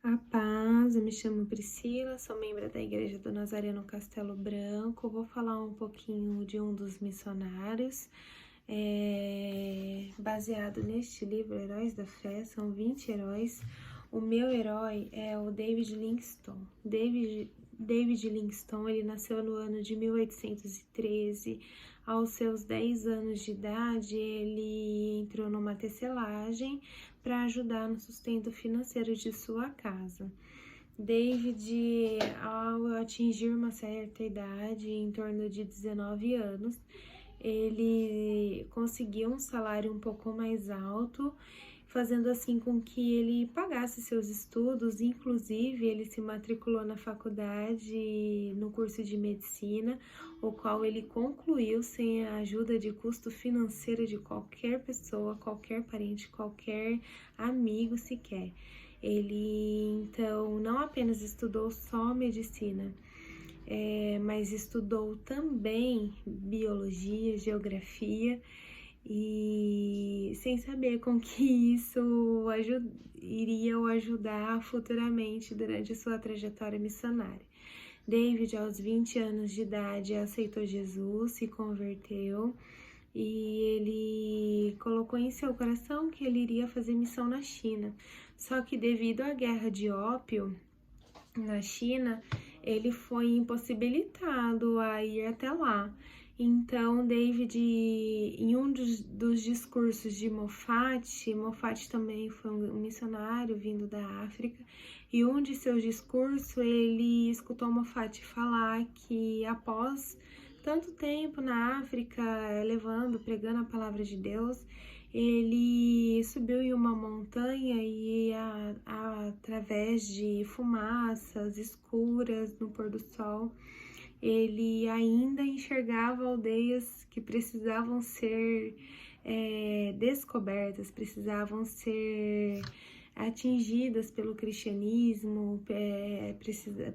A paz, eu me chamo Priscila, sou membro da Igreja do Nazareno Castelo Branco. Vou falar um pouquinho de um dos missionários, baseado neste livro, Heróis da Fé, são 20 heróis. O meu herói é o David Livingstone. David Livingstone, ele nasceu no ano de 1813. Aos seus 10 anos de idade, ele entrou numa tecelagem para ajudar no sustento financeiro de sua casa. David, ao atingir uma certa idade, em torno de 19 anos, ele conseguiu um salário um pouco mais alto, fazendo assim com que ele pagasse seus estudos. Inclusive, ele se matriculou na faculdade, no curso de medicina, o qual ele concluiu sem a ajuda de custo financeiro de qualquer pessoa, qualquer parente, qualquer amigo sequer. Ele, então, não apenas estudou só medicina, mas estudou também biologia, geografia, e sem saber com que isso iria o ajudar futuramente durante sua trajetória missionária. David, aos 20 anos de idade, aceitou Jesus, se converteu e ele colocou em seu coração que ele iria fazer missão na China. Só que devido à guerra de ópio na China, ele foi impossibilitado a ir até lá. Então, David, em um dos discursos de Moffat também foi um missionário vindo da África, e um de seus discursos, ele escutou Moffat falar que após tanto tempo na África, pregando a palavra de Deus, ele subiu em uma montanha e através de fumaças escuras no pôr do sol, ele ainda enxergava aldeias que precisavam ser descobertas, precisavam ser atingidas pelo cristianismo,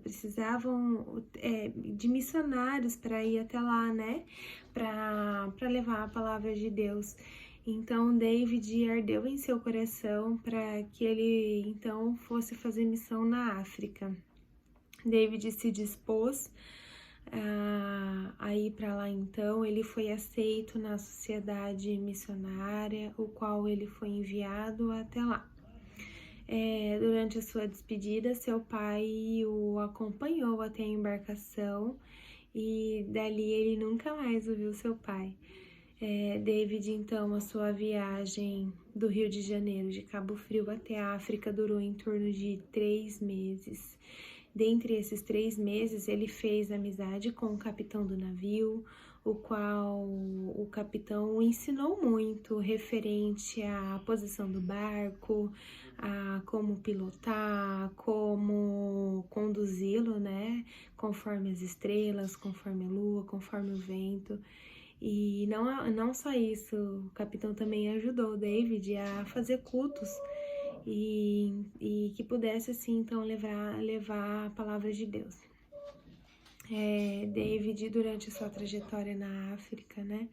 precisavam de missionários para ir até lá, né? Para levar a palavra de Deus. Então, David ardeu em seu coração para que ele, então, fosse fazer missão na África. David se dispôs a ir para lá. Então, ele foi aceito na sociedade missionária, o qual ele foi enviado até lá. Durante a sua despedida, seu pai o acompanhou até a embarcação e dali ele nunca mais ouviu seu pai. David, então, a sua viagem do Rio de Janeiro, de Cabo Frio até a África, durou em torno de 3 meses. Dentre esses 3 meses, ele fez amizade com o capitão do navio, o qual o capitão o ensinou muito referente à posição do barco, a como pilotar, como conduzi-lo, né, conforme as estrelas, conforme a lua, conforme o vento. E não só isso, o capitão também ajudou o David a fazer cultos e que pudesse assim então levar a palavra de Deus. David, durante a sua trajetória na África, né,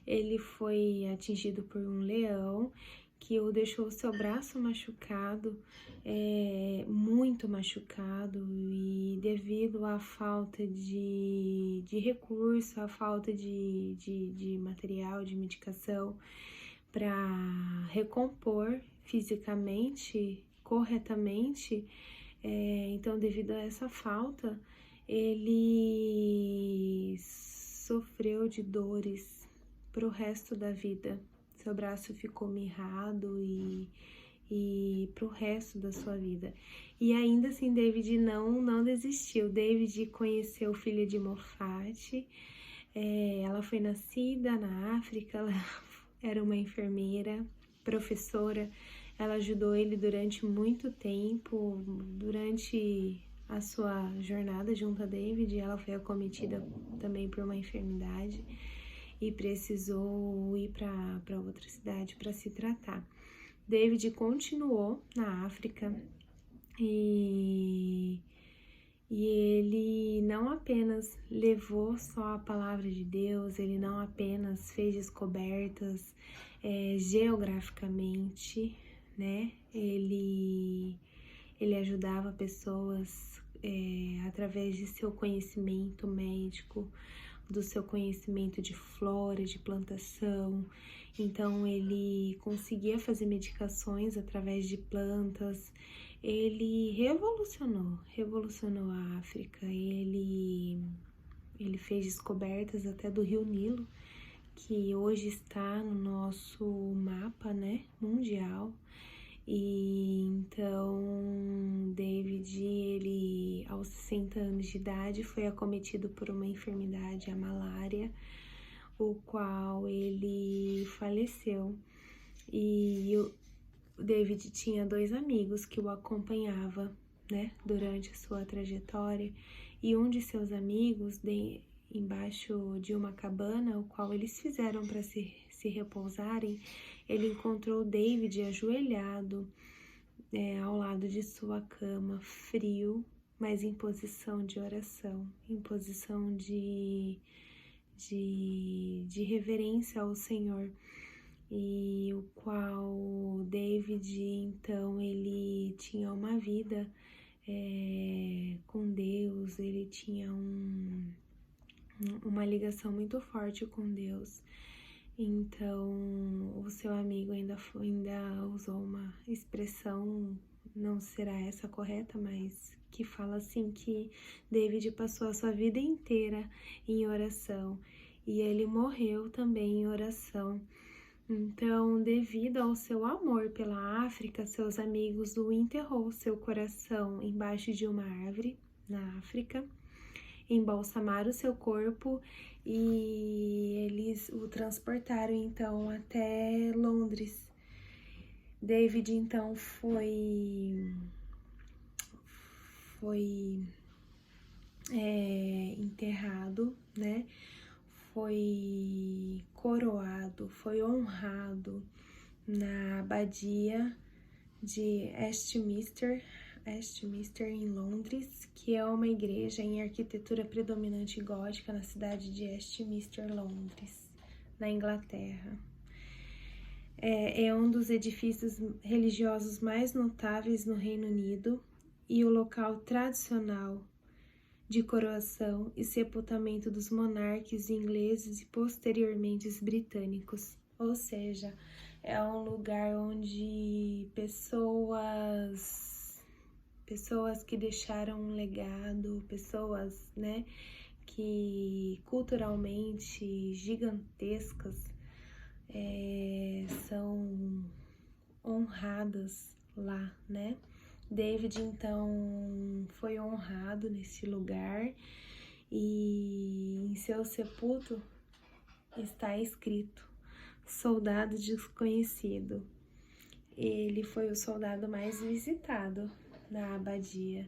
ele foi atingido por um leão que o deixou seu braço machucado, muito machucado, e devido à falta de recurso, à falta de material, de medicação para recompor fisicamente, corretamente, então devido a essa falta, ele sofreu de dores pro resto da vida. Seu braço ficou mirrado e pro resto da sua vida. E ainda assim, David não desistiu. David conheceu filha de Moffat. Ela foi nascida na África, ela era uma enfermeira, professora. Ela ajudou ele durante muito tempo, durante a sua jornada junto a David. Ela foi acometida também por uma enfermidade e precisou ir para outra cidade para se tratar. David continuou na África e ele não apenas levou só a palavra de Deus, ele não apenas fez descobertas geograficamente, né? Ele ele ajudava pessoas através de seu conhecimento médico, do seu conhecimento de flora, de plantação. Então ele conseguia fazer medicações através de plantas. Ele revolucionou a África. Ele fez descobertas até do Rio Nilo, que hoje está no nosso mapa, né, mundial. E então David, ele aos 60 anos de idade foi acometido por uma enfermidade, a malária, o qual ele faleceu. E o David tinha 2 amigos que o acompanhava, né, durante a sua trajetória, e um de seus amigos, embaixo de uma cabana, o qual eles fizeram para se repousarem, ele encontrou David ajoelhado ao lado de sua cama, frio, mas em posição de oração, em posição de reverência ao Senhor. E o qual David, então, ele tinha uma vida com Deus, ele tinha uma ligação muito forte com Deus. Então, o seu amigo ainda usou uma expressão, não será essa correta, mas que fala assim que David passou a sua vida inteira em oração e ele morreu também em oração. Então, devido ao seu amor pela África, seus amigos o enterrou seu coração embaixo de uma árvore na África, embalsamaram o seu corpo e eles o transportaram então até Londres. David então foi enterrado, né? Foi coroado, foi honrado na abadia de Westminster em Londres, que é uma igreja em arquitetura predominante gótica na cidade de Westminster, Londres, na Inglaterra. É um dos edifícios religiosos mais notáveis no Reino Unido e o local tradicional de coroação e sepultamento dos monarcas ingleses e posteriormente os britânicos. Ou seja, é um lugar onde pessoas que deixaram um legado, pessoas, né, que culturalmente gigantescas são honradas lá, né? David, então, foi honrado nesse lugar e em seu sepulcro está escrito: soldado desconhecido. Ele foi o soldado mais visitado da abadia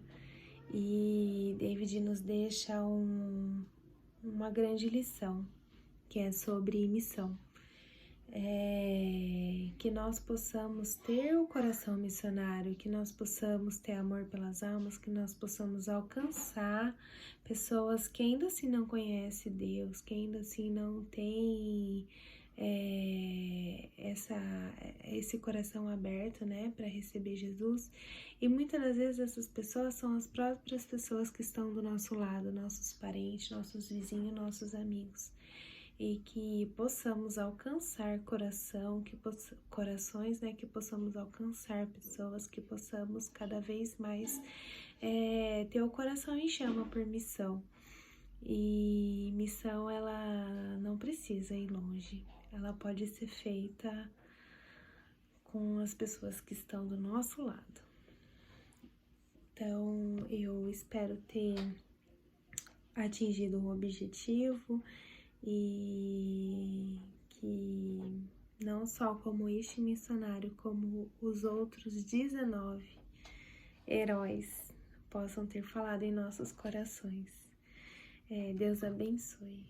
e David nos deixa uma grande lição, que é sobre missão. Que nós possamos ter o coração missionário, que nós possamos ter amor pelas almas, que nós possamos alcançar pessoas que ainda assim não conhecem Deus, que ainda assim não tem esse coração aberto, né, para receber Jesus. E muitas das vezes essas pessoas são as próprias pessoas que estão do nosso lado, nossos parentes, nossos vizinhos, nossos amigos. E que possamos alcançar corações, né, que possamos alcançar pessoas, que possamos cada vez mais ter o coração em chama por missão. E missão, ela não precisa ir longe, ela pode ser feita com as pessoas que estão do nosso lado. Então, eu espero ter atingido o objetivo e que não só como este missionário, como os outros 19 heróis possam ter falado em nossos corações. Deus abençoe.